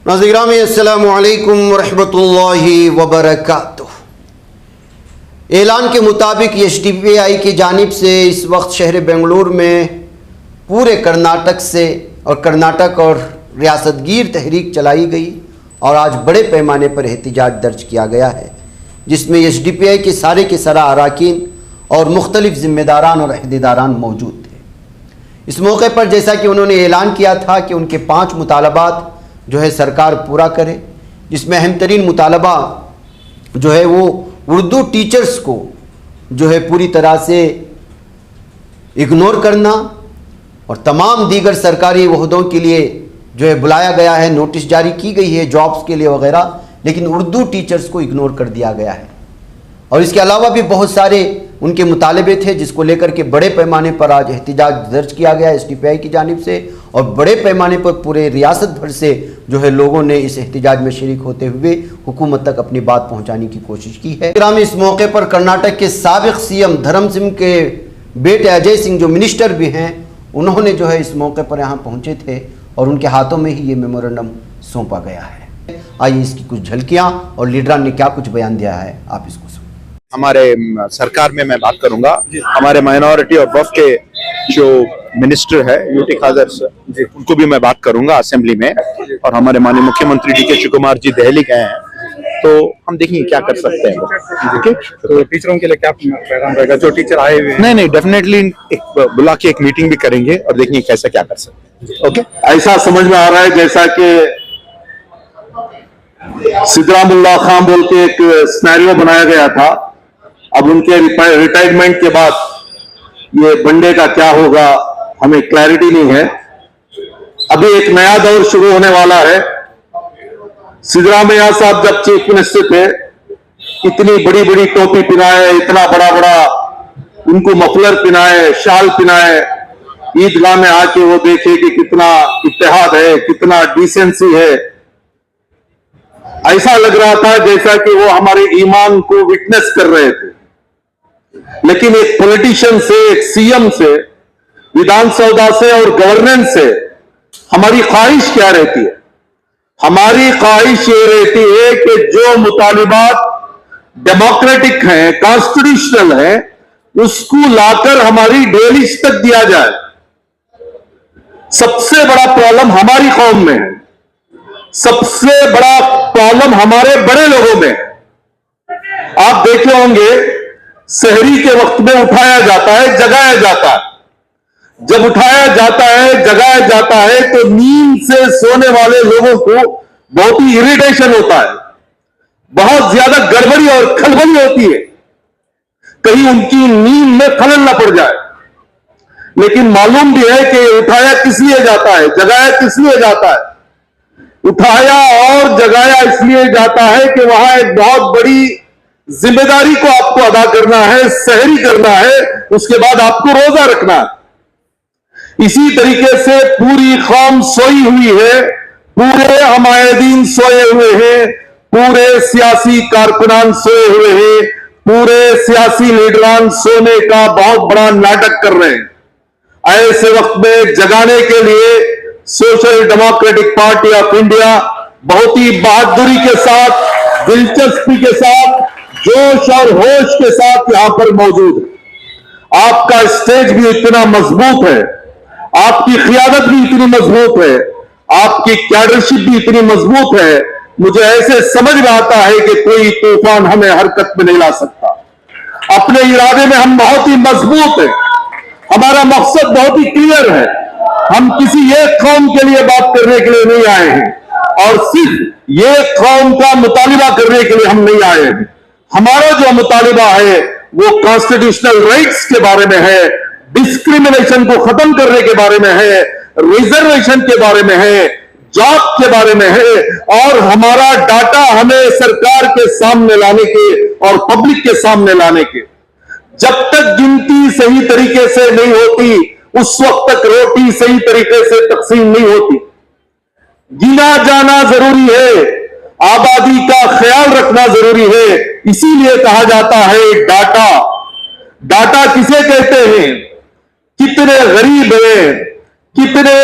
नाज़रीन अस्सलामु अलैकुम वरहमतुल्लाहि वबरकातुह। ऐलान के मुताबिक SDPI की जानिब से इस वक्त शहर बेंगलुरु में पूरे कर्नाटक और रियासतगीर तहरीक चलाई गई और आज बड़े पैमाने पर एहतिजाज दर्ज किया गया है, जिसमें SDPI के सारा अरकान और मुख्तलिफ ज़िम्मेदारान और अहदेदारान मौजूद थे। इस मौके पर जैसा कि उन्होंने ऐलान किया था कि उनके 5 मुतालबात जो है सरकार पूरा करे, जिसमें अहम तरीन मुतालबा जो है वो उर्दू टीचर्स को जो है पूरी तरह से इग्नोर करना और तमाम दीगर सरकारी वहदों के लिए जो है बुलाया गया है, नोटिस जारी की गई है जॉब्स के लिए वगैरह, लेकिन उर्दू टीचर्स को इग्नोर कर दिया गया है। और इसके अलावा भी बहुत सारे उनके मुतालबे थे जिसको लेकर के बड़े पैमाने पर आज एहतिजाज दर्ज किया गया SDPI की जानिब से और बड़े पैमाने पर पूरे रियासत भर से जो है लोगों ने इस एहतिजाज में शरीक होते हुए हुकूमत तक अपनी बात पहुंचाने की कोशिश की है। इस मौके पर कर्नाटक के साबिक CM धर्म सिंह के बेटे अजय सिंह जो मिनिस्टर भी हैं, उन्होंने जो है इस मौके पर यहाँ पहुँचे थे और उनके हाथों में ही ये मेमोरेंडम सौंपा गया है। आइए इसकी कुछ झलकियाँ और लीडरान ने क्या कुछ बयान दिया है, आप इसको सुनिए। हमारे सरकार में मैं बात करूंगा, हमारे माइनॉरिटी और वक्फ के जो मिनिस्टर है यूटी खादर सर, उनको भी मैं बात करूंगा असेंबली में, और हमारे माननीय मुख्यमंत्री DK शिवकुमार जी दिल्ली गए हैं, तो हम देखेंगे क्या कर सकते हैं। ठीक है, तो टीचरों के लिए क्या पैगाम रहेगा जो टीचर आए हुए हैं? नहीं डेफिनेटली बुला के एक मीटिंग भी करेंगे और देखेंगे कैसे क्या कर सकते हैं। ओके, ऐसा समझ में आ रहा है जैसा कि सिद्दरामुल्लाह खान बोल के एक सिनेरियो बनाया गया था। अब उनके रिटायरमेंट के बाद ये बंडे का क्या होगा हमें क्लैरिटी नहीं है। अभी एक नया दौर शुरू होने वाला है। सिद्धरामैया साहब जब चीफ मिनिस्टर थे, इतनी बड़ी बड़ी टोपी पिनाए, इतना बड़ा उनको मफलर पिनाए, शाल पिनाए, ईदगाह में आके वो देखे कि कितना इत्तेहाद है, कितना डिसेंसी है। ऐसा लग रहा था जैसा कि वो हमारे ईमान को विटनेस कर रहे थे। लेकिन एक पॉलिटिशियन से, एक CM से, विधानसभा से और गवर्नेंस से हमारी ख्वाहिश क्या रहती है? हमारी ख्वाहिश ये रहती है कि जो मुतालिबात डेमोक्रेटिक हैं, कॉन्स्टिट्यूशनल हैं, उसको लाकर हमारी डेली तक दिया जाए। सबसे बड़ा प्रॉब्लम हमारी कौम में है, सबसे बड़ा प्रॉब्लम हमारे बड़े लोगों में। आप देखे होंगे शहरी के वक्त में उठाया जाता है, जगाया जाता है। जब उठाया जाता है, जगाया जाता है तो नींद से सोने वाले लोगों को बहुत ही इरिटेशन होता है, बहुत ज्यादा गड़बड़ी और खलबली होती है, कहीं उनकी नींद में खलल न पड़ जाए। लेकिन मालूम भी है कि उठाया किस लिए जाता है, जगाया किस लिए जाता है। उठाया और जगाया इसलिए जाता है कि वहां एक बहुत बड़ी जिम्मेदारी को आपको अदा करना है, सहरी करना है, उसके बाद आपको रोजा रखना है। इसी तरीके से पूरी कौम सोई हुई है, पूरे हमायदीन सोए हुए हैं, पूरे सियासी कारकुनान सोए हुए हैं, पूरे सियासी लीडरान सोने का बहुत बड़ा नाटक कर रहे हैं। ऐसे वक्त में जगाने के लिए social democratic party of India बहुत ही बहादुरी के साथ, दिलचस्पी के साथ, जोश और होश के साथ यहां पर मौजूद है। आपका स्टेज भी इतना मजबूत है, आपकी क़ियादत भी इतनी मजबूत है, आपकी कैडरशिप भी इतनी मजबूत है। मुझे ऐसे समझ में आता है कि कोई तूफान हमें हरकत में नहीं ला सकता। अपने इरादे में हम बहुत ही मजबूत हैं, हमारा मकसद बहुत ही क्लियर है। हम किसी एक कौम के लिए बात करने के लिए नहीं आए हैं और सिर्फ ये कौम का मुतालिबा करने के लिए हम नहीं आए हैं। हमारा जो मुतालिबा है वो कॉन्स्टिट्यूशनल राइट्स के बारे में है, डिस्क्रिमिनेशन को खत्म करने के बारे में है, रिजर्वेशन के बारे में है, जॉब के बारे में है, और हमारा डाटा हमें सरकार के सामने लाने के और पब्लिक के सामने लाने के। जब तक गिनती सही तरीके से नहीं होती, उस वक्त तक रोटी सही तरीके से तकसीम नहीं होती। गिना जाना जरूरी है, आबादी का ख्याल रखना जरूरी है। इसीलिए कहा जाता है डाटा। डाटा किसे कहते हैं? कितने गरीब हैं, कितने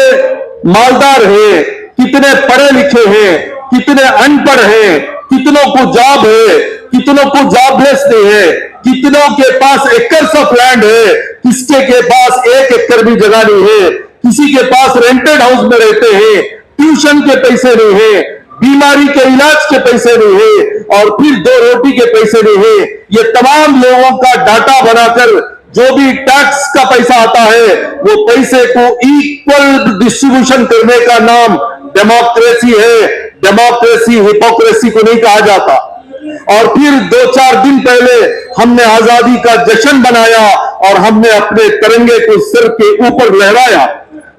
मालदार हैं, कितने पढ़े लिखे हैं, कितने अनपढ़ हैं, कितनों को जॉब है, कितनों को जॉबलेस नहीं है, कितनों के पास एकर्स ऑफ लैंड है, किसके के पास 1 एकड़ भी जगह नहीं है, किसी के पास रेंटेड हाउस में रहते हैं, ट्यूशन के पैसे नहीं है, बीमारी के इलाज के पैसे नहीं है, और फिर 2 रोटी के पैसे नहीं है। ये तमाम लोगों का डाटा बनाकर जो भी टैक्स का पैसा आता है वो पैसे को इक्वल डिस्ट्रीब्यूशन करने का नाम डेमोक्रेसी है। डेमोक्रेसी हिपोक्रेसी को नहीं कहा जाता। और फिर 2-4 दिन पहले हमने आजादी का जश्न बनाया और हमने अपने तिरंगे को सिर के ऊपर लहराया।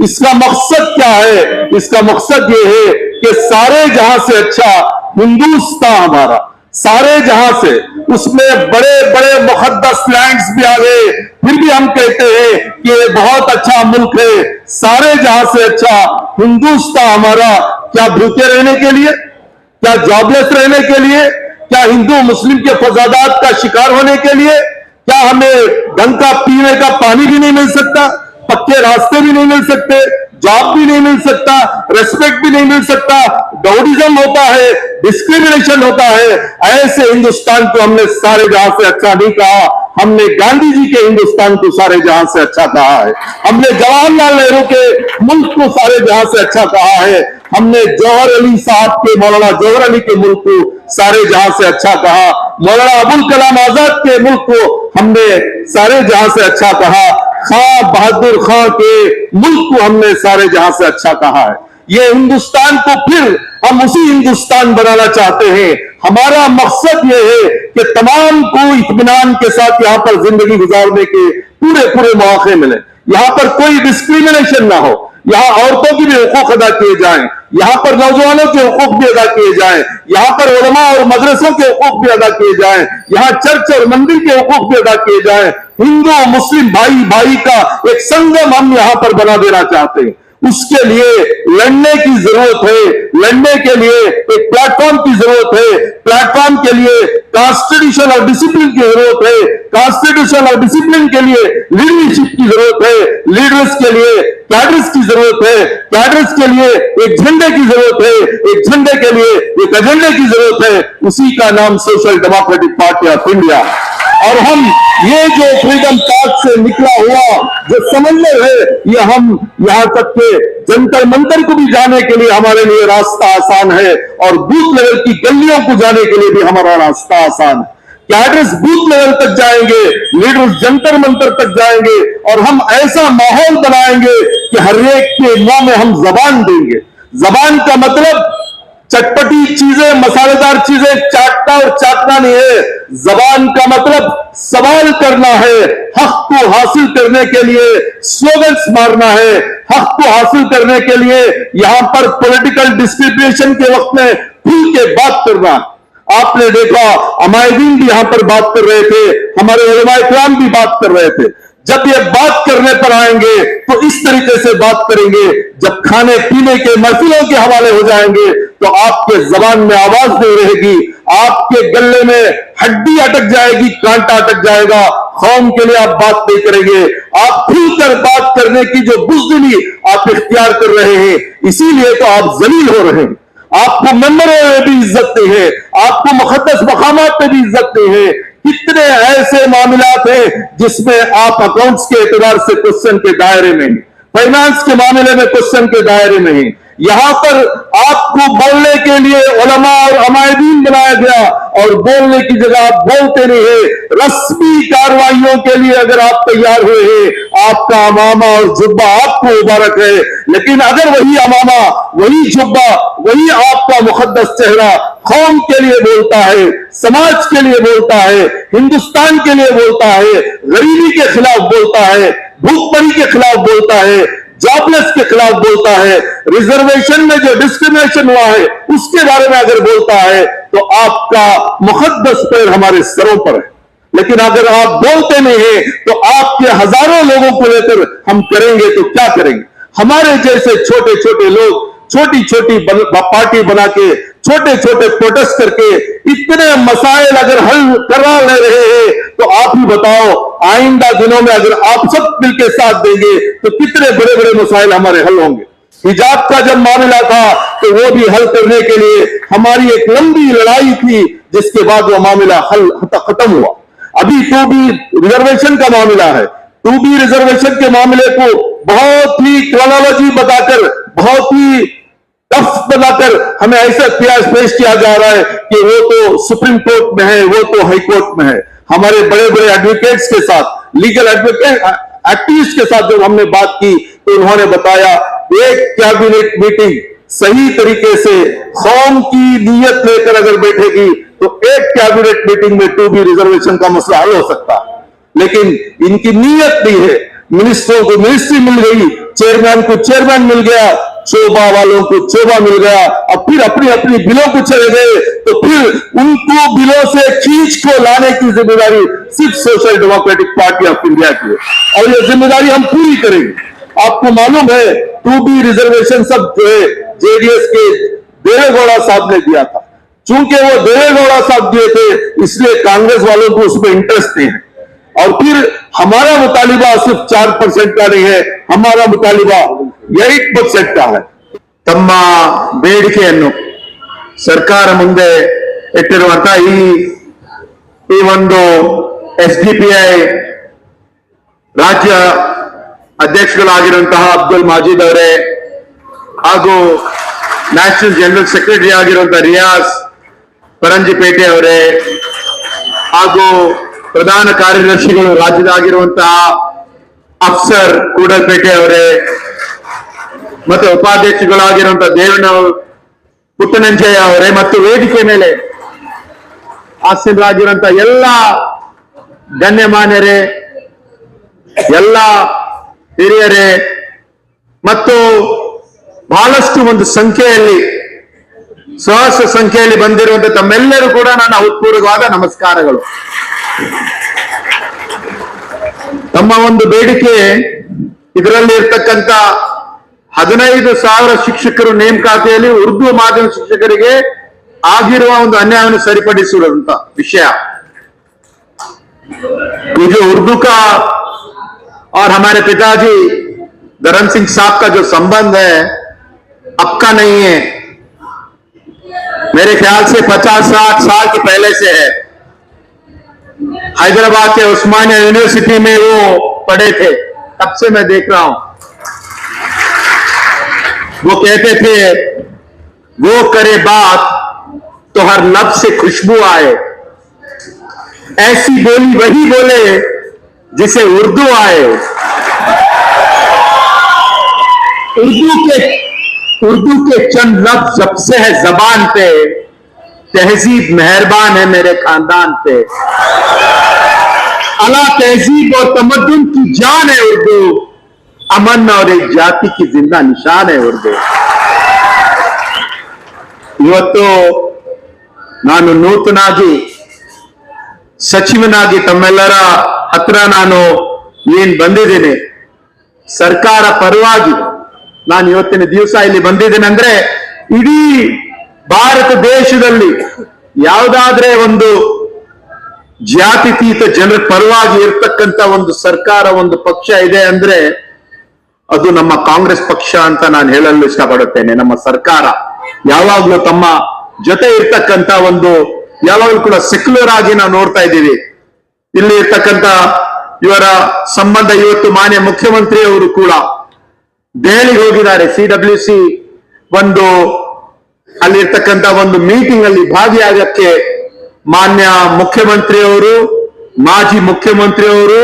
इसका मकसद क्या है? इसका मकसद ये है कि सारे जहां से अच्छा हिंदुस्तान हमारा, सारे जहां से, उसमें बड़े बड़े मुकद्दस लैंड्स भी आ गए, फिर भी हम कहते हैं कि ये बहुत अच्छा मुल्क है। सारे जहां से अच्छा हिंदुस्तान हमारा, क्या भूखे रहने के लिए, क्या जॉबलेस रहने के लिए, क्या हिंदू मुस्लिम के फसादात का शिकार होने के लिए, क्या हमें ढंग का पीने का पानी भी नहीं मिल सकता, पक्के रास्ते भी नहीं मिल सकते, जॉब भी नहीं मिल सकता, रेस्पेक्ट भी नहीं मिल सकता, डाउडिज्म होता है, डिस्क्रिमिनेशन होता है। ऐसे हिंदुस्तान को हमने सारे जहां से अच्छा नहीं कहा, हमने गांधी जी के हिंदुस्तान को सारे जहां से अच्छा कहा है। हमने जवाहरलाल नेहरू के मुल्क को सारे जहां से अच्छा कहा है। हमने जौहर अली साहब के, मौलाना जौहर अली के मुल्क को सारे जहां से अच्छा कहा। मौलाना अबुल कलाम आजाद के मुल्क को हमने सारे जहां से अच्छा कहा। खां बहादुर खां के मुल्क को हमने सारे जहां से अच्छा कहा है। ये हिंदुस्तान को फिर हम उसी हिंदुस्तान बनाना चाहते हैं। हमारा मकसद ये है कि तमाम को इत्मीनान के साथ यहां पर जिंदगी गुजारने के पूरे मौके मिले, यहां पर कोई डिस्क्रिमिनेशन ना हो, यहां औरतों की भी हुकूक अदा किए जाएं, यहां पर नौजवानों के हुकूक भी अदा किए जाएं, यहां पर उलमा और मदरसों के हुकूक भी अदा किए जाएं, यहां चर्च और मंदिर के हुकूक भी अदा किए जाएं। हिंदू मुस्लिम भाई का एक संगम हम यहां पर बना देना चाहते हैं। उसके लिए लड़ने की जरूरत है। लड़ने के लिए एक प्लेटफॉर्म की जरूरत है। प्लेटफॉर्म के लिए कॉन्स्टिट्यूशन और डिसिप्लिन की जरूरत है। कॉन्स्टिट्यूशन और डिसिप्लिन के लिए लीडरशिप की जरूरत है। लीडर्स के लिए कैडर्स की जरूरत है। कैडर्स के लिए एक झंडे की जरूरत है। एक झंडे के लिए एक एजेंडे की जरूरत है। उसी का नाम social democratic party of India. और हम ये जो फ्रीडम पार्क से निकला हुआ जो समन्वय है, ये हम यहां तक के जंतर मंतर को भी जाने के लिए हमारे लिए रास्ता आसान है, और बूथ लेवल की गलियों को जाने के लिए भी हमारा रास्ता आसान है। कैडर्स बूथ लेवल तक जाएंगे, लीडर्स जंतर मंतर तक जाएंगे, और हम ऐसा माहौल बनाएंगे कि हर एक के मुंह में हम जबान देंगे। जबान का मतलब चटपटी चीजें, मसालेदार चीजें चाटना और चाटना नहीं है। जबान का मतलब सवाल करना है। हक को हासिल करने के लिए स्लोगन्स मारना है। हक को हासिल करने के लिए यहां पर पॉलिटिकल डिस्क्रिमिनेशन के वक्त में खुल के बात करना। आपने देखा अमायदीन भी यहां पर बात कर रहे थे, हमारे उलमा इकराम भी बात कर रहे थे। जब ये बात करने पर आएंगे तो इस तरीके से बात करेंगे। जब खाने पीने के महफिलों के हवाले हो जाएंगे तो आपके जबान में आवाज नहीं रहेगी, आपके गले में हड्डी अटक जाएगी, कांटा अटक जाएगा। कौम के लिए आप बात नहीं करेंगे। आप खुलकर बात करने की जो बुज़दिली आप इख्तियार कर रहे हैं, इसीलिए तो आप जलील हो रहे हैं। आपको मेंबरों में भी इज्जत नहीं है, आपको मुक़द्दस मकामात में भी इज्जत नहीं है। कितने ऐसे मामलात हैं जिसमें आप अकाउंट्स के एतबार से क्वेश्चन के दायरे में, फाइनेंस के मामले में क्वेश्चन के दायरे में हैं। यहां पर आपको बोलने के लिए उलमा और अमायदीन बनाया गया, और बोलने की जगह आप बोलते नहीं है। रस्मी कार्रवाइयों के लिए अगर आप तैयार हुए हैं, आपका अमामा और जुब्बा आपको मुबारक है, लेकिन अगर वही अमामा, वही जुब्बा, वही आपका मुक़द्दस चेहरा कौम के लिए बोलता है, समाज के लिए बोलता है, हिंदुस्तान के लिए बोलता है, गरीबी के खिलाफ बोलता है, भूखमरी के खिलाफ बोलता है, जॉबलेस के खिलाफ बोलता है, रिजर्वेशन में जो डिस्क्रिमिनेशन हुआ है उसके बारे में अगर बोलता है, तो आपका मुक़द्दस पैर हमारे सरों पर है। लेकिन अगर आप बोलते नहीं है तो आपके हजारों लोगों को लेकर हम करेंगे तो क्या करेंगे? हमारे जैसे छोटे छोटे लोग छोटी छोटी पार्टी बना के, छोटे छोटे प्रोटेस्ट करके इतने मसाइल अगर हल करा ले रहे हैं, तो आप ही बताओ आइंदा दिनों में अगर आप सब मिलकर साथ देंगे तो कितने बड़े बड़े मसाइल हमारे हल होंगे। हिजाब का जब मामला था तो वो भी हल करने के लिए हमारी एक लंबी लड़ाई थी, जिसके बाद वो मामला हल खत्म हुआ। अभी 2B रिजर्वेशन का मामला है। 2B रिजर्वेशन के मामले को बहुत ही क्रोनोलॉजी बताकर, बहुत ही टफ बनाकर हमें ऐसा पेश किया जा रहा है कि वो तो सुप्रीम कोर्ट में है, वो तो हाई कोर्ट में है। हमारे बड़े बड़े एडवोकेट्स के साथ, लीगल एक्टिविस्ट के साथ जब हमने बात की तो उन्होंने बताया एक कैबिनेट मीटिंग सही तरीके से कौम की नीयत लेकर अगर बैठेगी तो एक कैबिनेट मीटिंग में 2B रिजर्वेशन का मसला हल हो सकता है, लेकिन इनकी नीयत नहीं है। मिनिस्टरों को मिनिस्ट्री मिल गई, चेयरमैन को चेयरमैन मिल गया, शोभा वालों को शोभा मिल गया, अब फिर अपनी अपनी बिलों को चले गए, तो फिर उनको बिलों से खींच को लाने की जिम्मेदारी सिर्फ social democratic party of India की है, और ये जिम्मेदारी हम पूरी करेंगे। आपको मालूम है 2B रिजर्वेशन सब जो है जेडीएस के देवेगौड़ा साहब ने दिया था। चूंकि वो देवेगौड़ा साहब दिए थे इसलिए कांग्रेस वालों को उसमें इंटरेस्ट नहीं है, और फिर हमारा मुतालिबा सिर्फ 4% का नहीं है, हमारा मुतालिबा 8% का है। ತಮ್ಮ ಬೇಡಿಕೆಯನ್ನು ಸರ್ಕಾರ ಮುಂದೆ ಇಟ್ಟಿರುವಂತಹ ಈ ಒಂದು SDPI ರಾಜ್ಯ ಅಧ್ಯಕ್ಷಗಳಾಗಿರುವಂತಹ ಅಬ್ದುಲ್ ಮಾಜಿದ್ ಅವರೇ ಹಾಗೂ ನ್ಯಾಷನಲ್ ಜನರಲ್ ಸೆಕ್ರೆಟರಿ ಆಗಿರುವಂತಹ ರಿಯಾಜ್ ಪರಂಜಿಪೇಟೆ ಅವರೇ ಹಾಗೂ ಪ್ರಧಾನ ಕಾರ್ಯದರ್ಶಿಗಳು ರಾಜ್ಯದಾಗಿರುವಂತಹ ಅಫ್ಸರ್ ಕೂಡಲ್ಪೇಟೆ ಅವರೇ ಮತ್ತೆ ಉಪಾಧ್ಯಕ್ಷಗಳಾಗಿರುವಂತಹ ದೇವಣ್ಣ ಪುಟ್ಟನಂಜಯ್ಯ ಅವರೇ ಮತ್ತು ವೇದಿಕೆ ಮೇಲೆ ಆಸೀನರಾಗಿರುವಂತಹ ಎಲ್ಲ ಗಣ್ಯಮಾನ್ಯರೇ, ಎಲ್ಲ ಹಿರಿಯರೇ ಮತ್ತು ಬಹಳಷ್ಟು ಒಂದು ಸಂಖ್ಯೆಯಲ್ಲಿ ಸಹಸ್ರ ಸಂಖ್ಯೆಯಲ್ಲಿ ಬಂದಿರುವಂತಹ ತಮ್ಮೆಲ್ಲರೂ ಕೂಡ ನನ್ನ ಹೃತ್ಪೂರ್ವಕವಾದ ನಮಸ್ಕಾರಗಳು. ತಮ್ಮ ಒಂದು ಬೇಡಿಕೆ ಇದರಲ್ಲಿ ಇರ್ತಕ್ಕಂಥ 15,000 ಶಿಕ್ಷಕರು ನೇಮಕಾತಿಯಲ್ಲಿ ಉರ್ದು ಮಾಧ್ಯಮ ಶಿಕ್ಷಕರಿಗೆ ಆಗಿರುವ ಒಂದು ಅನ್ಯಾಯವನ್ನು ಸರಿಪಡಿಸುವಂತ ವಿಷಯ. ये जो उर्दू का और हमारे पिताजी धर्म सिंह साहब का जो संबंध है अब का नहीं है, मेरे ख्याल से 50-60 साल के पहले से है। हैदराबाद के उस्मानिया यूनिवर्सिटी में वो पढ़े थे, तब से मैं देख रहा हूं। वो कहते थे वो करे बात तो हर लफ्ज से खुशबू आए, ऐसी बोली वही बोले जिसे उर्दू आए। उर्दू के चंद लफ्ज जब से है जबान पे, तहजीब मेहरबान है मेरे खानदान पे। अला तहजीब और तमद्दुन की जान है उर्दू, अमन और एक जाति की जिंदा निशान है उर्दू। ಇವತ್ತು ನಾನು ನೂತನಾಗಿ ಸಚಿವನಾಗಿ ತಮ್ಮೆಲ್ಲರ ಹತ್ರ ನಾನು ಏನ್ ಬಂದಿದ್ದೇನೆ, ಸರ್ಕಾರ ಪರವಾಗಿ ನಾನು ಇವತ್ತಿನ ದಿವಸ ಇಲ್ಲಿ ಬಂದಿದ್ದೇನೆ ಅಂದ್ರೆ ಇಡೀ ಭಾರತ ದೇಶದಲ್ಲಿ ಯಾವುದಾದ್ರೆ ಒಂದು ಜಾತ್ಯತೀತ ಜನರ ಪರವಾಗಿ ಇರ್ತಕ್ಕಂಥ ಒಂದು ಸರ್ಕಾರ, ಒಂದು ಪಕ್ಷ ಇದೆ ಅಂದ್ರೆ ಅದು ನಮ್ಮ ಕಾಂಗ್ರೆಸ್ ಪಕ್ಷ ಅಂತ ನಾನು ಹೇಳಲು ಇಷ್ಟಪಡುತ್ತೇನೆ. ನಮ್ಮ ಸರ್ಕಾರ ಯಾವಾಗ್ಲೂ ತಮ್ಮ ಜೊತೆ ಇರ್ತಕ್ಕಂಥ ಒಂದು ಯಾವಾಗಲೂ ಕೂಡ ಸೆಕ್ಯುಲರ್ ಆಗಿ ನಾವು ನೋಡ್ತಾ ಇದ್ದೀವಿ. ಇಲ್ಲಿ ಇರ್ತಕ್ಕಂಥ ಇವರ ಸಂಬಂಧ ಇವತ್ತು ಮಾನ್ಯ ಮುಖ್ಯಮಂತ್ರಿ ಅವರು ಕೂಡ ದೆಹಲಿಗೆ ಹೋಗಿದ್ದಾರೆ. CWC ಒಂದು ಅಲ್ಲಿ ಇರ್ತಕ್ಕಂಥ ಒಂದು ಮೀಟಿಂಗ್ ಅಲ್ಲಿ ಭಾಗಿಯಾಗಕ್ಕೆ ಮಾನ್ಯ ಮುಖ್ಯಮಂತ್ರಿ ಅವರು, ಮಾಜಿ ಮುಖ್ಯಮಂತ್ರಿ ಅವರು,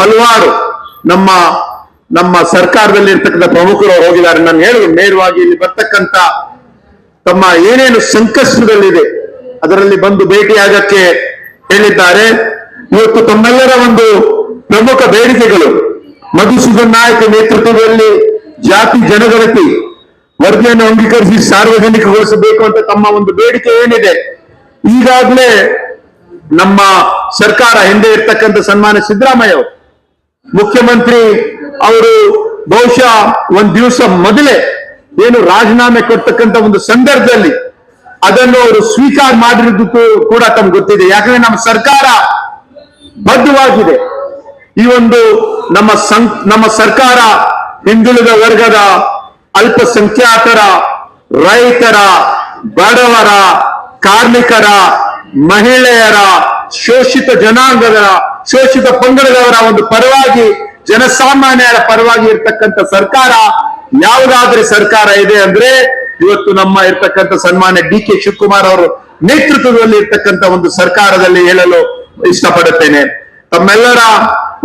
ಹಲವಾರು ನಮ್ಮ ಸರ್ಕಾರದಲ್ಲಿ ಇರ್ತಕ್ಕಂಥ ಪ್ರಮುಖರು ಹೋಗಿದ್ದಾರೆ. ನಾನು ಹೇಳುದು ನೇರವಾಗಿ ಇಲ್ಲಿ ಬರ್ತಕ್ಕಂಥ ತಮ್ಮ ಏನೇನು ಸಂಕಷ್ಟದಲ್ಲಿದೆ ಅದರಲ್ಲಿ ಬಂದು ಭೇಟಿಯಾಗಕ್ಕೆ ಹೇಳಿದ್ದಾರೆ. ಇವತ್ತು ತಮ್ಮೆಲ್ಲರ ಒಂದು ಪ್ರಮುಖ ಬೇಡಿಕೆಗಳು ಮಧುಸೂದನ್ ನಾಯಕ ನೇತೃತ್ವದಲ್ಲಿ ಜಾತಿ ಜನಗಣತಿ ವರದಿಯನ್ನು ಅಂಗೀಕರಿಸಿ ಸಾರ್ವಜನಿಕಗೊಳಿಸಬೇಕು ಅಂತ ತಮ್ಮ ಒಂದು ಬೇಡಿಕೆ ಏನಿದೆ, ಈಗಾಗಲೇ ನಮ್ಮ ಸರ್ಕಾರ ಹಿಂದೆ ಇರ್ತಕ್ಕಂಥ ಸನ್ಮಾನ್ಯ ಸಿದ್ದರಾಮಯ್ಯ ಅವರು ಮುಖ್ಯಮಂತ್ರಿ ಅವರು ಬಹುಶಃ ಒಂದ್ ದಿವಸ ಮೊದಲೇ ಏನು ರಾಜೀನಾಮೆ ಕೊಡ್ತಕ್ಕಂಥ ಒಂದು ಸಂದರ್ಭದಲ್ಲಿ ಅದನ್ನು ಅವರು ಸ್ವೀಕಾರ ಮಾಡಿರುವುದು ಕೂಡ ತಮ್ಗೆ ಗೊತ್ತಿದೆ. ಯಾಕಂದ್ರೆ ನಮ್ಮ ಸರ್ಕಾರ ಬದ್ಧವಾಗಿದೆ. ಈ ಒಂದು ನಮ್ಮ ಸರ್ಕಾರ ಹಿಂದುಳಿದ ವರ್ಗದ ಅಲ್ಪಸಂಖ್ಯಾತರ, ರೈತರ, ಬಡವರ, ಕಾರ್ಮಿಕರ, ಮಹಿಳೆಯರ, ಶೋಷಿತ ಜನಾಂಗದ, ಶೋಷಿತ ಪಂಗಡದವರ ಒಂದು ಪರವಾಗಿ, ಜನಸಾಮಾನ್ಯರ ಪರವಾಗಿ ಇರ್ತಕ್ಕಂಥ ಸರ್ಕಾರ ಯಾವುದಾದ್ರೂ ಸರ್ಕಾರ ಇದೆ ಅಂದ್ರೆ ಇವತ್ತು ನಮ್ಮ ಇರ್ತಕ್ಕಂಥ ಸನ್ಮಾನ್ಯ ಡಿ ಕೆ ಶಿವಕುಮಾರ್ ಅವರು ನೇತೃತ್ವದಲ್ಲಿ ಇರ್ತಕ್ಕಂಥ ಒಂದು ಸರ್ಕಾರದಲ್ಲಿ ಹೇಳಲು ಇಷ್ಟಪಡುತ್ತೇನೆ. ತಮ್ಮೆಲ್ಲರ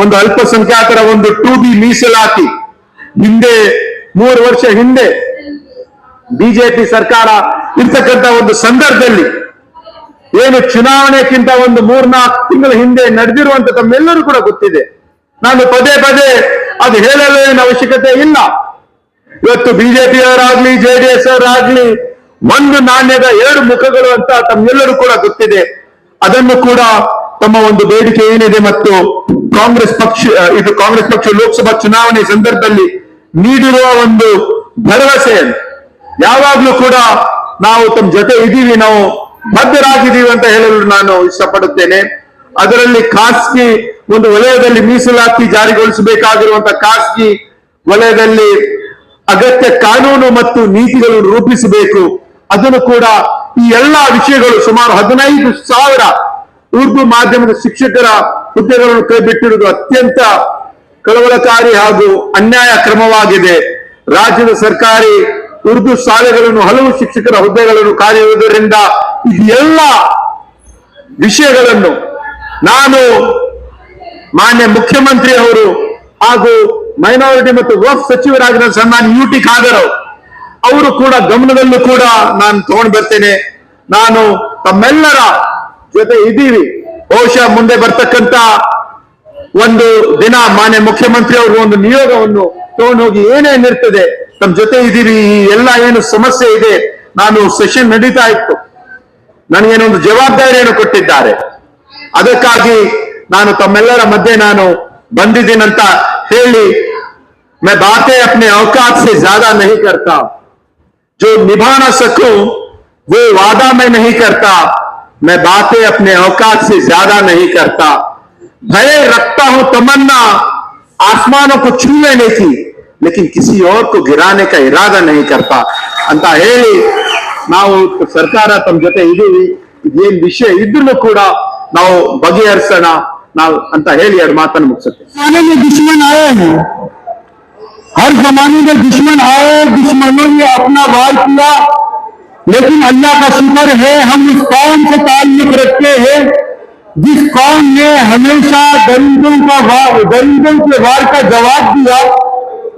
ಒಂದು ಅಲ್ಪಸಂಖ್ಯಾತರ ಒಂದು 2B ಮೀಸಲಾತಿ ಹಿಂದೆ 3 ವರ್ಷ ಹಿಂದೆ ಬಿಜೆಪಿ ಸರ್ಕಾರ ಇರ್ತಕ್ಕಂಥ ಒಂದು ಸಂದರ್ಭದಲ್ಲಿ ಏನು ಚುನಾವಣೆಗಿಂತ ಒಂದು 3-4 ತಿಂಗಳ ಹಿಂದೆ ನಡೆದಿರುವಂತ ತಮ್ಮೆಲ್ಲರೂ ಕೂಡ ಗೊತ್ತಿದೆ. ನಾನು ಪದೇ ಪದೇ ಅದು ಹೇಳಲು ಏನು ಅವಶ್ಯಕತೆ ಇಲ್ಲ. ಇವತ್ತು ಬಿಜೆಪಿಯವರಾಗ್ಲಿ ಜೆಡಿಎಸ್ ಅವರಾಗ್ಲಿ ಒಂದು ನಾಣ್ಯದ 2 ಮುಖಗಳು ಅಂತ ತಮ್ಮೆಲ್ಲರೂ ಕೂಡ ಗೊತ್ತಿದೆ. ಅದನ್ನು ಕೂಡ ತಮ್ಮ ಒಂದು ಬೇಡಿಕೆ ಏನಿದೆ ಮತ್ತು ಕಾಂಗ್ರೆಸ್ ಪಕ್ಷ ಲೋಕಸಭಾ ಚುನಾವಣೆ ಸಂದರ್ಭದಲ್ಲಿ ನೀಡಿರುವ ಒಂದು ಭರವಸೆಯನ್ನು ಯಾವಾಗ್ಲೂ ಕೂಡ ನಾವು ತಮ್ಮ ಜೊತೆ ಇದ್ದೀವಿ, ನಾವು ಬದ್ಧರಾಗಿದ್ದೀವಿ ಅಂತ ಹೇಳಲು ನಾನು ಇಷ್ಟಪಡುತ್ತೇನೆ. ಅದರಲ್ಲಿ ಖಾಸಗಿ ಒಂದು ವಲಯದಲ್ಲಿ ಮೀಸಲಾತಿ ಜಾರಿಗೊಳಿಸಬೇಕಾಗಿರುವಂತಹ ಖಾಸಗಿ ವಲಯದಲ್ಲಿ ಅಗತ್ಯ ಕಾನೂನು ಮತ್ತು ನೀತಿಗಳನ್ನು ರೂಪಿಸಬೇಕು. ಅದನ್ನು ಕೂಡ ಈ ಎಲ್ಲಾ ವಿಷಯಗಳು ಸುಮಾರು 15,000 ಉರ್ದು ಮಾಧ್ಯಮದ ಶಿಕ್ಷಕರ ಹುದ್ದೆಗಳನ್ನು ಕೈಬಿಟ್ಟಿರುವುದು ಅತ್ಯಂತ ಕಳವಳಕಾರಿ ಹಾಗೂ ಅನ್ಯಾಯ ಕ್ರಮವಾಗಿದೆ. ರಾಜ್ಯದ ಸರ್ಕಾರಿ ಉರ್ದು ಶಾಲೆಗಳನ್ನು ಹಲವು ಶಿಕ್ಷಕರ ಹುದ್ದೆಗಳನ್ನು ಕಾದಿರುವುದರಿಂದ ಇದೆಲ್ಲ ವಿಷಯಗಳನ್ನು ನಾನು ಮಾನ್ಯ ಮುಖ್ಯಮಂತ್ರಿ ಅವರು ಹಾಗೂ ಮೈನಾರಿಟಿ ಮತ್ತು ವಕ್ಫ್ ಸಚಿವರಾಗಿರುವ ಸನ್ಮಾನ್ಯ UT ಖಾದರ್ ಅವರು ಕೂಡ ಗಮನದಲ್ಲೂ ಕೂಡ ನಾನು ತಗೊಂಡು ಬರ್ತೇನೆ. ನಾನು ತಮ್ಮೆಲ್ಲರ ಜೊತೆ ಇದ್ದೀವಿ. ಬಹುಶಃ ಮುಂದೆ ಬರ್ತಕ್ಕಂತ ಒಂದು ದಿನ ಮಾನ್ಯ ಮುಖ್ಯಮಂತ್ರಿ ಅವರು ಒಂದು ನಿಯೋಗವನ್ನು ತಗೊಂಡೋಗಿ ಏನೇನಿರ್ತದೆ ತಮ್ಮ ಜೊತೆ ಇದ್ದೀವಿ. ಈ ಎಲ್ಲ ಏನು ಸಮಸ್ಯೆ ಇದೆ, ನಾನು ಸೆಷನ್ ನಡೀತಾ ಇತ್ತು, ನನಗೇನೊಂದು ಜವಾಬ್ದಾರಿಯನ್ನು ಕೊಟ್ಟಿದ್ದಾರೆ. ಅದಕ್ಕಾಗಿ ನಾನು ತಮ್ಮೆಲ್ಲರ ಮಧ್ಯೆ ನಾನು ಬಂದಿದ್ದೀನಂತ ಹೇಳಿ, मैं बातें अपने औकात से ज्यादा नहीं करता, जो निभा ना सकूं वो वादा मैं नहीं करता, मैं बातें अपने औकात से ज्यादा नहीं करता, भय रखता हूं तमन्ना आसमानों को छू लेने की, लेकिन किसी और को गिराने का इरादा नहीं करता ಅಂತ ಹೇಳಿ ನಾವು ಸರ್ಕಾರ ತಮ್ಮ ಜೊತೆ ಇದೀವಿ. ಇದೇನ್ ವಿಷಯ ಇದ್ರೂ ಕೂಡ ನಾವು ಬಗೆಹರಿಸೋಣ ನಾವು ಅಂತ ಹೇಳಿ 2 ಮಾತನ್ನು ಮುಗಿಸುತ್ತೆ. दुश्मन आए हैं, हर जमाने में दुश्मन आए, दुश्मनों ने अपना वार किया, लेकिन अल्लाह का शुक्र है हम उस कौम से ताल्लुक रखते हैं जिस कौम ने हमेशा दरिंदों के वार का जवाब दिया,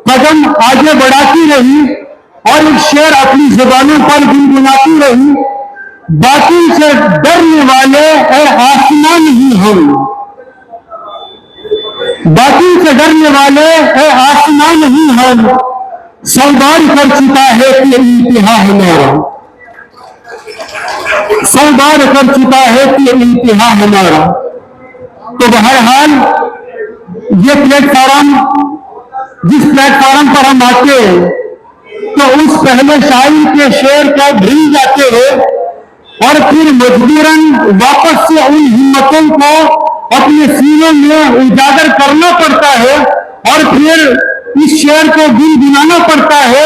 कदम आगे बढ़ाती रही और एक शेर अपनी जुबानों पर गुनगुनाती रही, बाकी से डरने वाले आसमान ही हम, बाकी से डरने वाले आसमान ही हम, सौदार कर चुका है कि इंतहा हमारा, सौदार कर चुका है कि इंतहा हमारा। तो बहरहाल ये प्लेटफॉर्म, जिस प्लेटफॉर्म पर हम आते हैं तो उस पहले शायरी के शेर को भूल जाते हैं और फिर मजबूरन वापस से उन हिम्मतों को अपने सीनों में उजागर करना पड़ता है और फिर इस शेर को गुनगुनाना पड़ता है।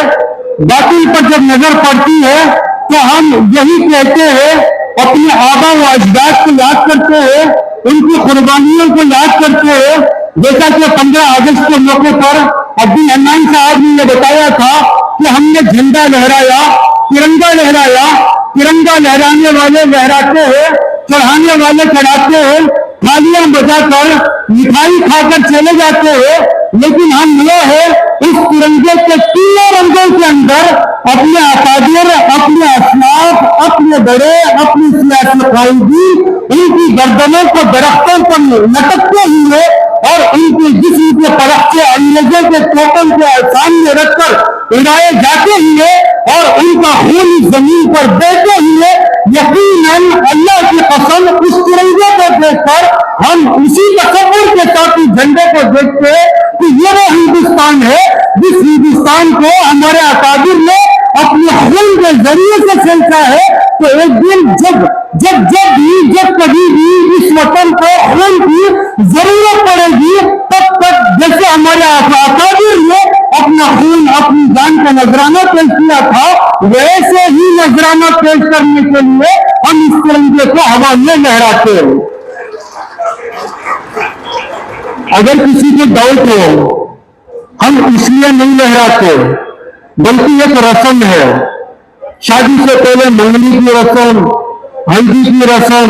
बातिल पर जब नजर पड़ती है तो हम यही कहते हैं, अपने आबा व अजदाद को याद करते हैं, उनकी कुर्बानियों को याद करते हैं। जैसा कि 15 अगस्त के मौके पर अब्दुल हन्नान साहब ने बताया था कि हमने झंडा लहराया, तिरंगा लहराया, तिरंगा लहराने वाले लहराते हैं, चढ़ाने वाले चढ़ाते हैं, थालियां बजाकर मिठाई खाकर चले जाते हैं, लेकिन हम ये है इस तिरंगे के 3 रंगों के अंदर अपने अकादिर, अपने असलाफ, अपने बड़े, अपनी सियासी कायदी, उनकी गर्दनों को दरख्तों पर लटकते हुए और उनके जिस्म के परखते अंग्रेजों के टोकन के सामने रखकर उड़ाए जाते हुए और उनका खून जमीन पर देते हुए यकीनन अल्लाह की कसम उस तिरंगे को देखकर हम उसी तकब्बुर के साथ झंडे को देखते हैं कि ये वो हिंदुस्तान है जिस हिंदुस्तान को हमारे अकादिर ने अपने खून के जरिए से खेलता है। तो एक दिन जब कभी भी इस वतन को खून की जरूरत पड़ेगी, तब तक जैसे हमारे अकादिर ने अपना खून अपनी जान का नजराना पेश किया था, वैसे ही नजराना पेश करने के लिए हम इस तिरंगे को हवा में लहराते हैं। अगर किसी को डाउट हो, हम इसलिए नहीं लहराते बल्कि एक रस्म है। शादी से पहले मंगनी की रस्म, हल्दी की रस्म,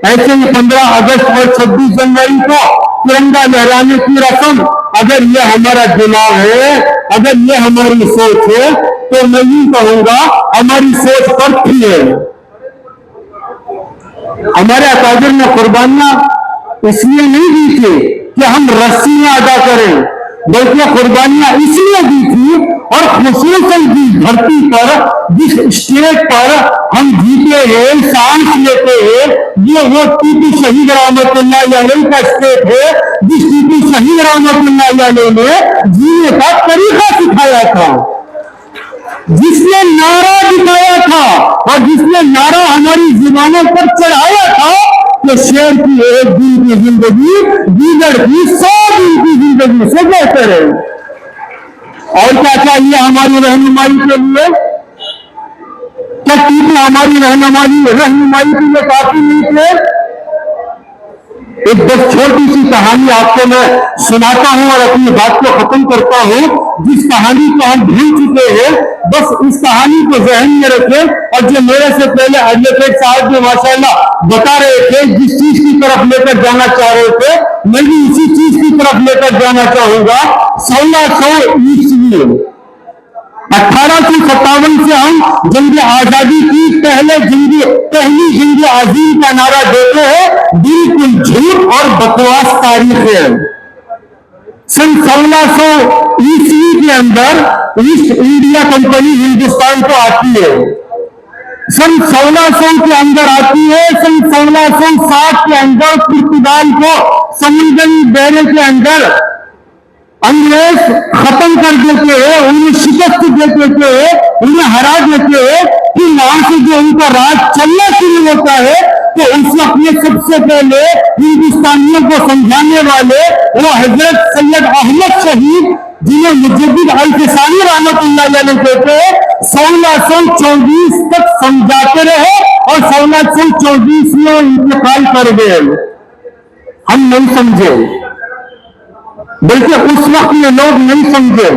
ऐसे ही 15 अगस्त और 26 जनवरी को तिरंगा लहराने की रस्म। अगर ये हमारा दिमाग है, अगर ये हमारी सोच है, तो मैं यूं कहूंगा हमारी सोच पर है। हमारे अकादर ने कुर्बानियां इसलिए नहीं दी थी कि हम रस्सियां अदा करें, बल्कि कुर्बानियां इसलिए दी थी और खुसूसन जिस धरती पर, जिस स्टेट पर हम जीते हैं, सांस लेते हैं, ये वो टीपी शहीद रहमतुल्लाह अलैह का स्टेट है, जिस टीपी शहीद रहमतुल्लाह अलैह ने जीने का तरीका सिखाया था, जिसने नारा दिखाया था और जिसने नारा हमारी जुबानों पर चढ़ाया था कि शेर की एक दिन की जिंदगी गीदड़ की 100 दिन की जिंदगी से बेहतर है। और क्या चाहिए हमारी रहनुमाई के लिए? क्या टीपी हमारी रहनुमाई के लिए काफी नहीं थे? एक बस छोटी सी कहानी आपको मैं सुनाता हूं और अपनी बात को खत्म करता हूं। जिस कहानी को हम भूल चुके हैं, बस इस कहानी को जहन में रखें। और जो मेरे से पहले एडवोकेट साहब जो माशाल्लाह बता रहे थे, जिस चीज की तरफ लेकर जाना चाह रहे थे, मैं भी इसी चीज की तरफ लेकर जाना चाहूंगा। 1600 ईस्वी 1857 से हम जंग आजादी की पहली जंग आजीम का नारा देते हैं। बिल्कुल झूठ और बकवास तारीख है। सन 1600 ईस्वी के अंदर ईस्ट इंडिया कंपनी हिंदुस्तान को आती है। सन 1600 के अंदर आती है। सन 1660 के अंदर पुर्तगाल को समुद्री बैरे के अंदर अंग्रेज खत्म कर देते हैं, उन्हें शिकस्त दे देते हैं, उन्हें हरा देते हैं। फिर वहां से जो उनका राज चलना शुरू होता है, तो उस वक्त में सबसे पहले हिंदुस्तानियों को समझाने वाले वो हजरत सैयद अहमद शहीद, जिन्हें मुजद्दिद अल-फिसानी रहमतुल्लाह अलैह कहते हैं, 1624 तक समझाते रहे और 1624 में इंतकाल कर गए। हम नहीं समझे, बल्कि उस वक्त में लोग नहीं समझे।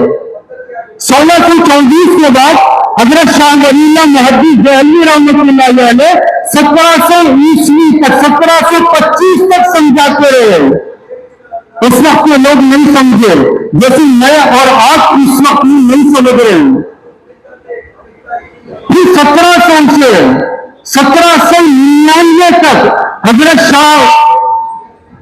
1624 के बाद हजरत शाह वलीउल्लाह मुहद्दिस देहलवी रहमतुल्लाह अलैह 1700 ईस्वी तक 1725 तक समझाते रहे। उस वक्त में लोग नहीं समझे, जैसे मैं और आप इस वक्त में नहीं समझ रहे हैं। फिर 1700 से 1799 तक हजरत शाह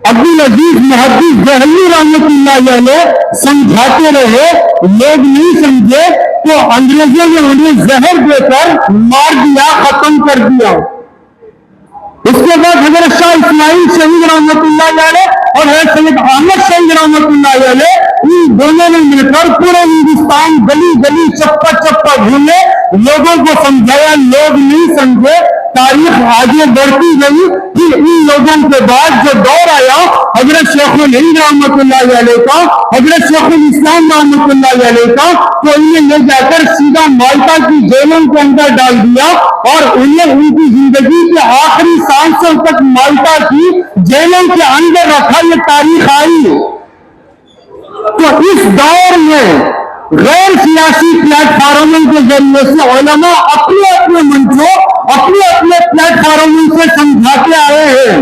अब्दुल अजीज मुहद्दिस देहलवी रहमतुल्लाह अलैह समझाते रहे, लोग नहीं समझे, तो अंग्रेजों ने उन्हें जहर देकर मार दिया, खत्म कर दिया। उसके बाद हजरत शाह इस्माइल शहीद रहमतुल्लाह अलैह और हजरत सैयद अहमद शहीद रहमतुल्लाह अलैह, इन दोनों ने मिलकर पूरे हिंदुस्तान गली गली चप्पा चप्पा घूमे, लोगों को समझाया, लोग नहीं समझे। तारीख आगे बढ़ती गई। फिर इन लोगों के बाद जो दौर आया हजरत शेखुल हिंद रहमतुल्लाह अलैह का, हजरत शेखुल इस्लाम रहमतुल्लाह अलैह का, तो इन्हें ले जाकर सीधा माल्टा की जेलों के अंदर डाल दिया और उन्हें उनकी जिंदगी के आखिरी सांसों तक माल्टा की जेलों के अंदर रखा। ये तारीख आई। तो इस दौर में गैर सियासी प्लेटफॉर्मों के जरिए से उलमा अपने अपने मंचों, अपने अपने प्लेटफॉर्मों से समझाते आए हैं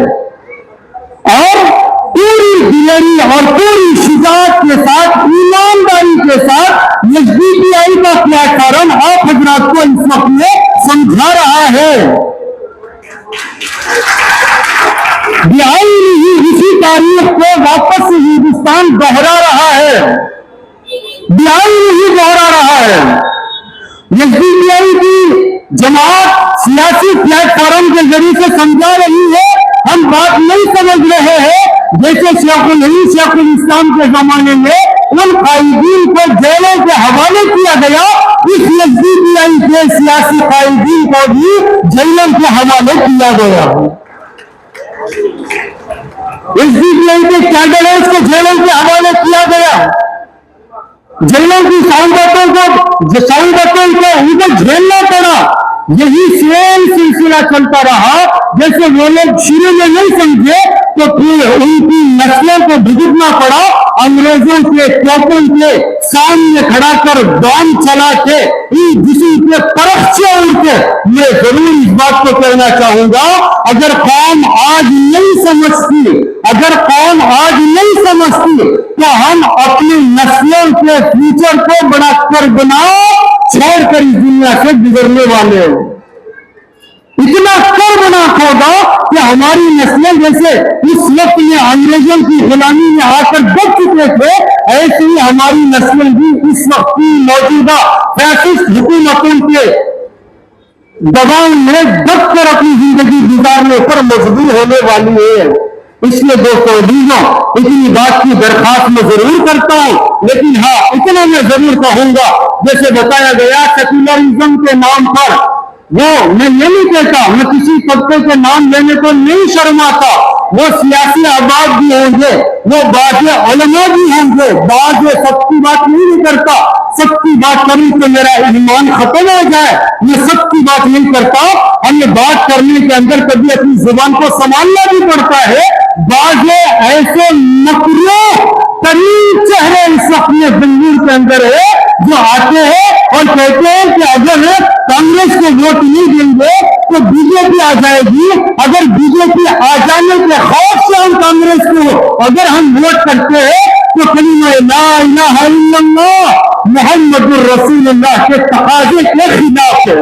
और पूरी दिलेरी और पूरी शुजाअत के साथ, ईमानदारी के साथ एसडीपीआई का प्लेटफॉर्म आप हजरात को इस वक्त में समझा रहा है। इसी तारीख को वापस से हिंदुस्तान दोहरा रहा है, बिहार नहीं दोहरा रहा है। एसडीपीआई की जमात सियासी प्लेटफॉर्म के जरिए से समझा रही है। हम बात नहीं समझ रहे हैं जैसे शेखुल हिंद शेखुल इस्लाम के जमाने में उन कायदीन को जेलों के हवाले किया गया, इस एसडीपीआई के सियासी कायदीन को भी जेलों के हवाले किया गया। एसडीपीआई के कैडर्स को जेलों के हवाले किया गया। जेलों की सहुलतों को उनको झेलना पड़ा। यही सेम सिलसिला चलता रहा। जैसे वो लोग शुरू में नहीं समझे तो फिर उनकी नस्लों को भुगतना पड़ा। अंग्रेजों के तोपों के सामने खड़ा कर बम चला के किसी के परख से उड़के। मैं जरूर इस बात को कहना चाहूंगा, अगर कौम आज नहीं समझती तो हम अपनी नस्लों के फ्यूचर को बड़ा बना छोड़कर इस दुनिया से गुजरने वाले हैं। इतना कर्मनाक होगा कि हमारी नस्लें जैसे उस वक्त में अंग्रेजों की गुलामी में आकर दब चुके थे, ऐसे ही हमारी नस्लें भी इस वक्त की मौजूदा फैसिस्ट हुकूमतों के दबाव में दब कर अपनी जिंदगी गुजारने पर मजबूर होने वाली है। इसलिए दोस्तों इतनी बात की दरखास्त मैं जरूर करता हूं, लेकिन हाँ इतना मैं जरूर कहूंगा, जैसे बताया गया सेक्युलरिज्म के नाम पर वो मैं ये नहीं कहता, मैं किसी तबके के नाम लेने को नहीं शर्माता। वो सियासी अहबाब भी होंगे, वो बाज़ उलमा भी होंगे, बाज़ सबकी बात नहीं करता। सबकी बात करूं तो मेरा ईमान खत्म हो जाए, मैं सबकी बात नहीं करता। हमें बात करने के अंदर कभी अपनी जुबान को संभालना भी पड़ता है। बाज़ ऐसे मकरूह तरीन चेहरे इस वक्त में बेंगलुरु के अंदर है जो आते हैं और कहते हैं कि अगर कांग्रेस को वोट नहीं देंगे तो बीजेपी आ जाएगी। अगर बीजेपी आ जाने के खौफ से हम कांग्रेस को अगर हम वोट करते हैं तो कलीमा ला इलाहा इल्लल्लाह मुहम्मदुर रसूलुल्लाह के तकाजे के खिलाफ है।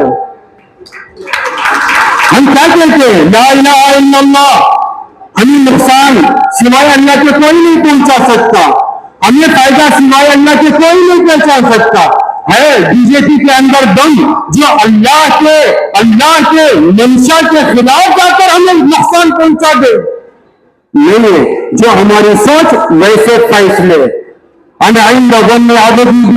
हम क्या कहते हैं? ला इलाहा इल्लल्लाह हमें नुकसान सिवाय अल्लाह के कोई नहीं पहुंचा सकता, हमें फायदा सिवाय अल्लाह के कोई नहीं पहुंचा सकता है। बीजेपी के अंदर दम जो अल्लाह के मंशा के खिलाफ जाकर हमें नुकसान पहुंचा दे, नहीं जो हमारी सोच वैसे फैसले।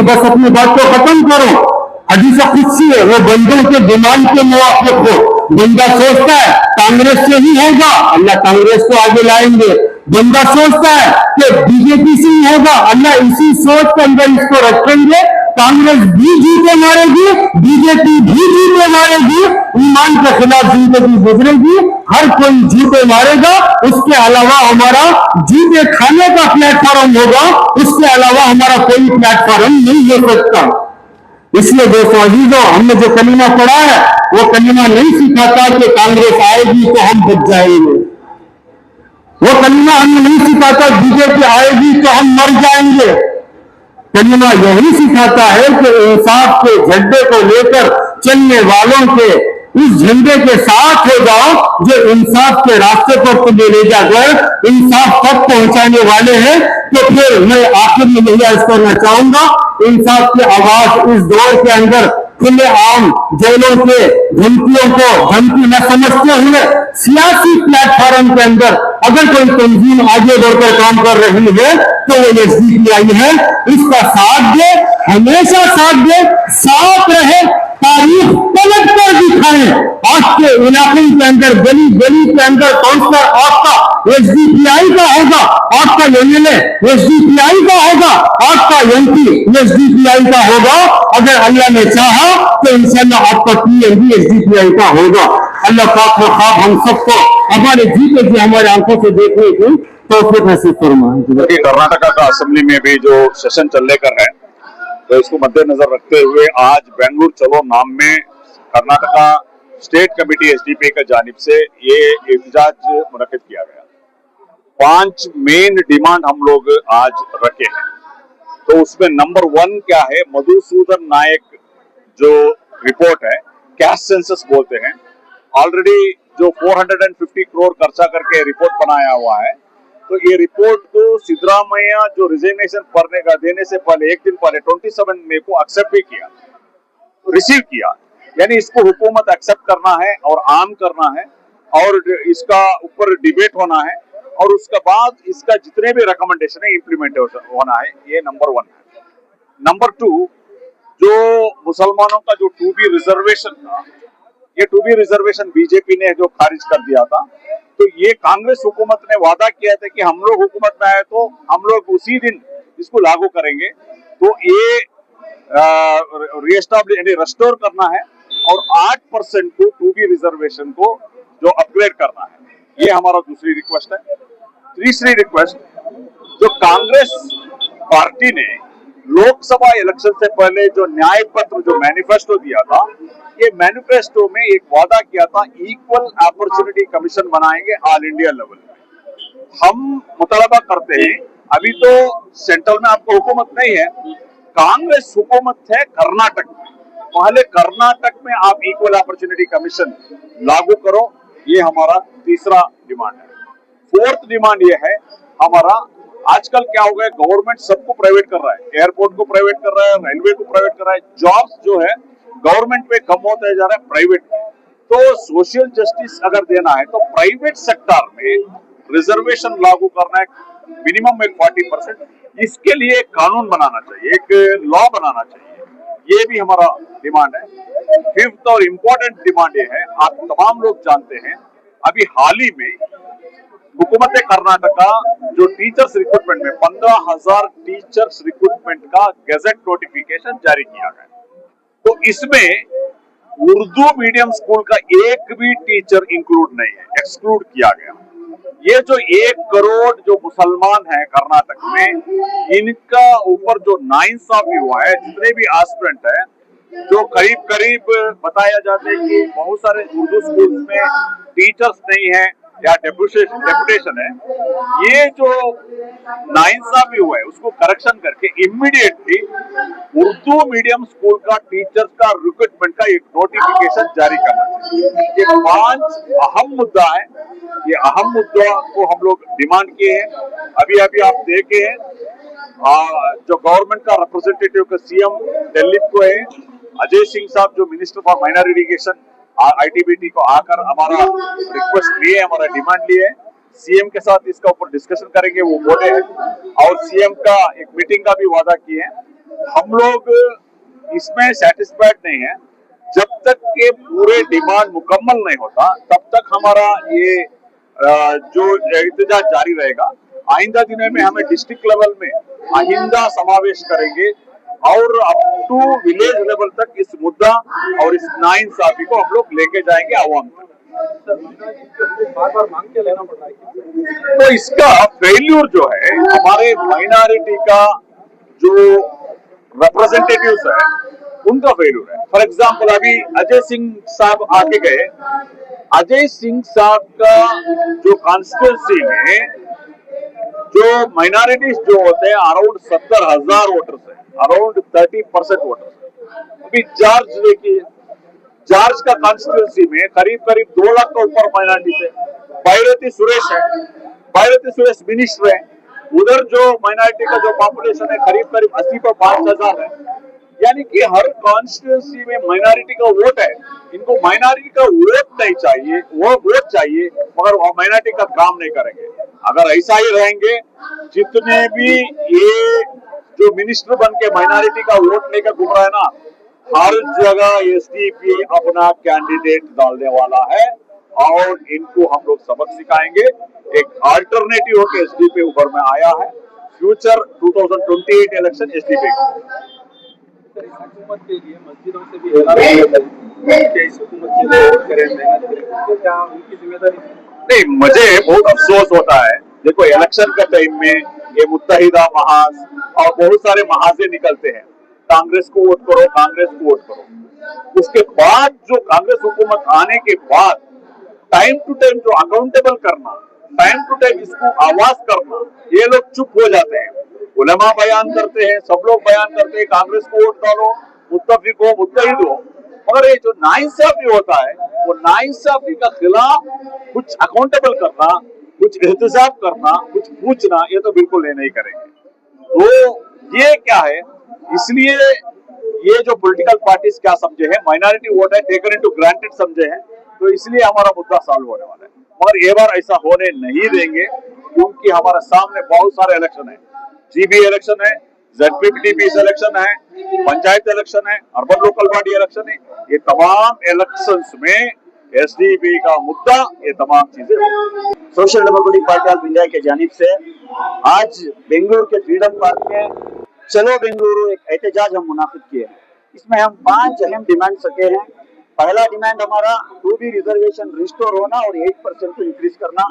बस अपनी बात को खत्म करो। हदीस कुदसी है, वो बंदों के दिमाग के मुवाफिक हो। बंदा सोचता है कांग्रेस से ही होगा, अल्लाह कांग्रेस को आगे लाएंगे। बंदा सोचता है कि बीजेपी से ही होगा, अल्लाह इसी सोच के अंदर इसको रखेंगे। कांग्रेस भी जीते मारेगी, बीजेपी भी जीते मारेगी, ईमान के खिलाफ जिंदगी गुजरेगी, हर कोई जीते मारेगा। उसके अलावा हमारा जीते खाने का प्लेटफॉर्म होगा, उसके अलावा हमारा कोई प्लेटफॉर्म नहीं हो सकता। इसलिए दोस्तों अजीजों, हमने जो कलीमा पढ़ा है वो कलीमा नहीं सिखाता कि कांग्रेस आएगी तो हम बच जाएंगे। वो कलीमा हमें नहीं सिखाता बीजेपी आएगी तो हम मर जाएंगे। कलीमा यही सिखाता है कि इंसाफ के झंडे को लेकर चलने वालों के उस झंडे के साथ हो जाओ जो इंसाफ के रास्ते पर तुम्हें ले जाकर इंसाफ तक पहुंचाने वाले हैं। तो फिर मैं आखिर में यही अर्ज करना चाहूंगा, इंसाफ की आवाज इस दौर के अंदर खुले आम जेलों के धमकियों को धमकी न समझते हुए सियासी प्लेटफॉर्म के अंदर अगर कोई तंजीम आगे बढ़कर काम कर रही है तो वो एसडीपीआई है। इसका साथ दे, हमेशा साथ दे, साथ रहे, तारीख पलट कर दिखाएं। आपके इलाके के अंदर गली गली के अंदर काउंसलर आपका एसडीपीआई का होगा, आपका एमएलए एसडीपीआई का होगा, आपका एमपी एसडीपीआई का होगा। अगर अल्लाह ने चाहा तो इंशाल्लाह आपका पीएम भी एसडीपीआई का होगा। अल्लाह पाक ने ख्वाब हम सबको हमारे जीते जी हमारे आंखों से देखने की तौफीक नसीब फरमाए। कर्नाटका का असेंबली में भी जो सेशन चल लेकर है तो इसको मद्देनजर रखते हुए आज बेंगलुरु चलो नाम में कर्नाटका स्टेट कमेटी एसडीपीआई की जानिब से ये एहतजाज मुनक्किद किया गया। 5 मेन डिमांड हम लोग आज रखे हैं। तो उसमें नंबर 1 क्या है, मधुसूदन नायक जो रिपोर्ट है, कैश सेंसस बोलते हैं, ऑलरेडी जो 450 करोड़ खर्चा करके रिपोर्ट बनाया हुआ है। तो ये रिपोर्ट को सिद्धरामैया जो रिजिग्नेशन देने से पहले एक दिन पहले 27 मई को एक्सेप्ट भी किया, रिसीव किया। यानी इसको हुकूमत एक्सेप्ट करना है और आम करना है और इसका ऊपर डिबेट होना है और उसके बाद इसका जितने भी रिकमेंडेशन है इम्प्लीमेंट होना है। ये नंबर 1 है। नंबर 2, जो मुसलमानों का जो 2B रिजर्वेशन था, ये 2B रिजर्वेशन बीजेपी ने जो खारिज कर दिया था। तो ये कांग्रेस हुकूमत ने वादा किया था कि हम लोग हुकूमत में आए तो हम लोग उसी दिन इसको लागू करेंगे तो ये रेस्टोर करना है और 8% को 2B रिजर्वेशन को जो अपग्रेड करना है, ये हमारा दूसरी रिक्वेस्ट है। तीसरी रिक्वेस्ट, जो कांग्रेस पार्टी ने लोकसभा इलेक्शन से पहले जो न्याय पत्र जो मैनिफेस्टो दिया था, ये मैनिफेस्टो में एक वादा किया था इक्वल अपॉर्चुनिटी कमीशन बनाएंगे ऑल इंडिया लेवल में। हम मुतालबा करते हैं, अभी तो सेंट्रल में आपको हुकूमत नहीं है, कांग्रेस हुकूमत है कर्नाटक में, पहले कर्नाटक में आप इक्वल अपॉर्चुनिटी कमीशन लागू करो, ये हमारा तीसरा डिमांड है। फोर्थ डिमांड ये है हमारा, आजकल क्या हो गया, गवर्नमेंट सबको प्राइवेट कर रहा है, एयरपोर्ट को प्राइवेट कर रहा है, रेलवे को प्राइवेट कर रहा है, जॉब्स जो है गवर्नमेंट में कम होता जा रहा है प्राइवेट में। तो सोशल जस्टिस अगर देना है तो प्राइवेट सेक्टर में रिजर्वेशन लागू करना है, मिनिमम एक 40%। इसके लिए एक कानून बनाना चाहिए, एक लॉ बनाना चाहिए, ये भी हमारा डिमांड है। फिफ्थ और इम्पोर्टेंट डिमांड ये है, आप तमाम लोग जानते हैं, अभी हाल ही में हुकूमत कर्नाटका जो टीचर्स रिक्रूटमेंट में 15,000 टीचर्स रिक्रूटमेंट का गैजेट नोटिफिकेशन जारी किया गया, तो इसमें उर्दू मीडियम स्कूल का एक भी टीचर इंक्लूड नहीं है, एक्सक्लूड किया गया। ये जो 1 करोड़ जो मुसलमान हैं कर्नाटक में, इनका ऊपर जो नाइंसाफी हुआ है, जितने भी एस्पिरेंट है, जो करीब करीब बताया जाता है कि बहुत सारे उर्दू स्कूल्स में टीचर्स नहीं है या डेपुटेशन है, ये जो नाइंसाफी हुआ है उसको करेक्शन करके इमीडिएटली उर्दू मीडियम स्कूल का टीचर्स का रिक्रूटमेंट का एक नोटिफिकेशन जारी करना चाहिए। ये 5 अहम मुद्दा है, ये अहम मुद्दा को हम लोग डिमांड किए हैं। अभी अभी आप देखे हैं जो गवर्नमेंट का रिप्रेजेंटेटिव का सीएम दिल्ली को है, अजय सिंह साहब जो minister for minor irrigation ITBT को आकर हमारा रिक्वेस्ट लिए, हमारा डिमांड लिए, सीएम के साथ इसका ऊपर डिस्कशन करेंगे, वो बोले हैं, और सीएम का एक मीटिंग का भी वादा किए हैं। हम लोग इसमें सेटिस्फाइड नहीं है, जब तक के पूरे डिमांड मुकम्मल नहीं होता तब तक हमारा ये जो एहतजाज जारी रहेगा। आइंदा दिनों में हमें डिस्ट्रिक्ट लेवल में आइंदा समावेश करेंगे और अप टू विलेज लेवल तक इस मुद्दा और इस नाइंसाफी को हम लोग लेके जाएंगे आवाम तक। बार-बार मांग के लेना पड़ रहा है, तो इसका फेल्यूर जो है, हमारे माइनॉरिटी का जो रिप्रेजेंटेटिव्स है उनका फेल्यूर है। फॉर एग्जाम्पल अभी अजय सिंह साहब आके गए, अजय सिंह साहब का जो कॉन्स्टिट्यूंसी में जो माइनॉरिटीज जो होते हैं अराउंड 70,000 वोटर्स है, अराउंड 30% वोटर्स। अभी जॉर्ज देखिए, जॉर्ज का कॉन्स्टिट्यूंसी में करीब करीब 2 लाख के ऊपर माइनॉरिटीज है। भैरती सुरेश है, भैरती सुरेश मिनिस्टर है, उधर जो माइनॉरिटी का जो पॉपुलेशन है करीब करीब 80 पर 5,000 है। यानी कि हर कॉन्स्टिट्यूंसी में माइनॉरिटी का वोट है, इनको माइनॉरिटी का वोट नहीं चाहिए, वो वोट चाहिए, मगर वो माइनॉरिटी का काम नहीं करेंगे। अगर ऐसा ही रहेंगे, जितने भी ये जो मिनिस्टर बन के माइनॉरिटी का वोट लेकर घूम रहा है ना, हर जगह एसडीपी अपना कैंडिडेट डालने वाला है और इनको हम लोग सबक सिखाएंगे। एक अल्टरनेटिव होकर एसडीपी ऊपर में आया है। फ्यूचर 2028 इलेक्शन एसडीपी हुकूमत के लिए मस्जिदों से भी ऐलान किया इस हुकूमत के लिए वोट करें, तो क्या उनकी जिम्मेदारी नहीं? मुझे बहुत अफसोस होता है, देखो इलेक्शन के टाइम में ये मुत्तहिदा महाज और बहुत सारे महाजे निकलते हैं, कांग्रेस को वोट करो, कांग्रेस को वोट करो। उसके बाद जो कांग्रेस हुकूमत आने के बाद टाइम टू टाइम जो अकाउंटेबल करना, टाइम टू टाइम इसको आवाज करना, ये लोग चुप हो जाते हैं। उलमा बयान करते हैं, सब लोग बयान करते हैं, कांग्रेस को वोट डालो, मुत्तफिक हो, मुत्तहिद हो, मगर ये जो नाइंसाफी होता है, वो नाइंसाफी का खिलाफ कुछ अकाउंटेबल करना, कुछ एहतसाब करना, कुछ पूछना, ये तो बिल्कुल ये नहीं करेंगे। तो ये क्या है, इसलिए ये जो पॉलिटिकल पार्टीज क्या समझे हैं, माइनॉरिटी वोट है टेकन इनटू ग्रांटेड समझे हैं, तो इसलिए हमारा मुद्दा सॉल्व होने वाला है। मगर ये बार ऐसा होने नहीं देंगे, क्योंकि हमारे सामने बहुत सारे इलेक्शन है, जीबी इलेक्शन है, ZPPTP इलेक्शन है, पंचायत इलेक्शन है, अर्बन लोकल बॉडी इलेक्शन है। ये तमाम इलेक्शंस में एसडीपी का मुद्दा, ये तमाम चीजें होंगी। Social democratic party of India की जानिब से आज बेंगलुरु के फ्रीडम पार्क में चलो बेंगलुरु एक एहतजाज हम मुनाफिद किए हैं। इसमें हम 5 अहम डिमांड रखे हैं। पहला डिमांड हमारा 2B रिजर्वेशन रिस्टोर होना और 8% को इंक्रीज करना।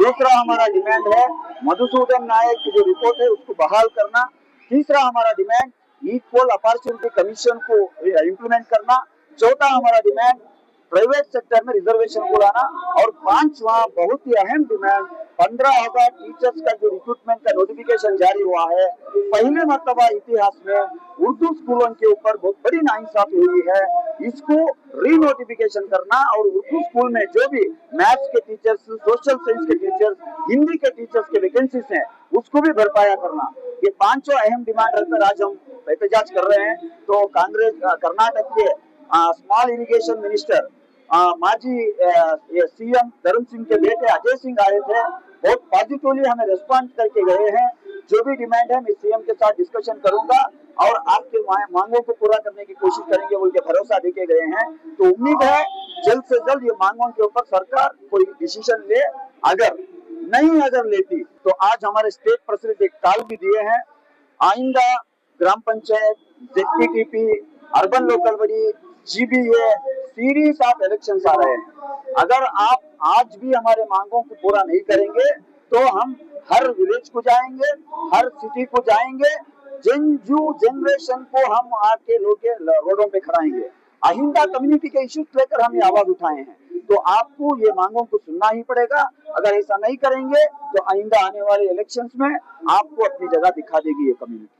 दूसरा हमारा डिमांड है मधुसूदन नायक की जो रिपोर्ट है उसको बहाल करना। तीसरा हमारा डिमांड इक्वल अपॉर्चुनिटी कमीशन को इम्प्लीमेंट करना। चौथा हमारा डिमांड प्राइवेट सेक्टर में रिजर्वेशन को लाना। और 5वां बहुत ही अहम डिमांड 15,000 टीचर्स का जो रिक्रूटमेंट का नोटिफिकेशन जारी हुआ है, पहले मर्तबा इतिहास में उर्दू स्कूलों के ऊपर बहुत बड़ी नाइंसाफी हुई है, इसको री नोटिफिकेशन करना और उर्दू स्कूल में जो भी मैथ्स के टीचर्स, सोशल साइंस के टीचर्स, हिंदी के टीचर्स के वैकेंसीज हैं उसको भी भरपाया करना। ये 5 अहम डिमांड रखकर आज हम एहतजाज कर रहे हैं। तो कांग्रेस कर्नाटक के स्मॉल इरिगेशन मिनिस्टर माजी सीएम धर्म सिंह के बेटे अजय सिंह आए थे, बहुत पॉजिटिवली हमें रिस्पॉन्ड करके गए हैं। जो भी डिमांड है मैं सीएम के साथ डिस्कशन करूंगा और आपके मांगों को पूरा करने की कोशिश करेंगे बोल के भरोसा देके गए हैं। तो उम्मीद है जल्द से जल्द ये मांगों के ऊपर सरकार कोई डिसीजन ले। अगर लेती तो आज हमारे स्टेट प्रेसिडेंट एक कॉल भी दिए हैं, आइंदा ग्राम panchayat, JPTP, urban local body, GBA series of election आ रहे हैं। अगर आप आज भी हमारे मांगों को पूरा नहीं करेंगे तो हम हर विलेज को जाएंगे, हर सिटी को जाएंगे, जनरेशन को हम आके रोडों पे खड़ाएंगे। आइंदा कम्युनिटी के इश्यूज लेकर हम ये आवाज उठाए हैं। तो आपको ये मांगों को सुनना ही पड़ेगा। अगर ऐसा नहीं करेंगे तो आइंदा आने वाले इलेक्शंस में आपको अपनी जगह दिखा देगी ये कम्युनिटी।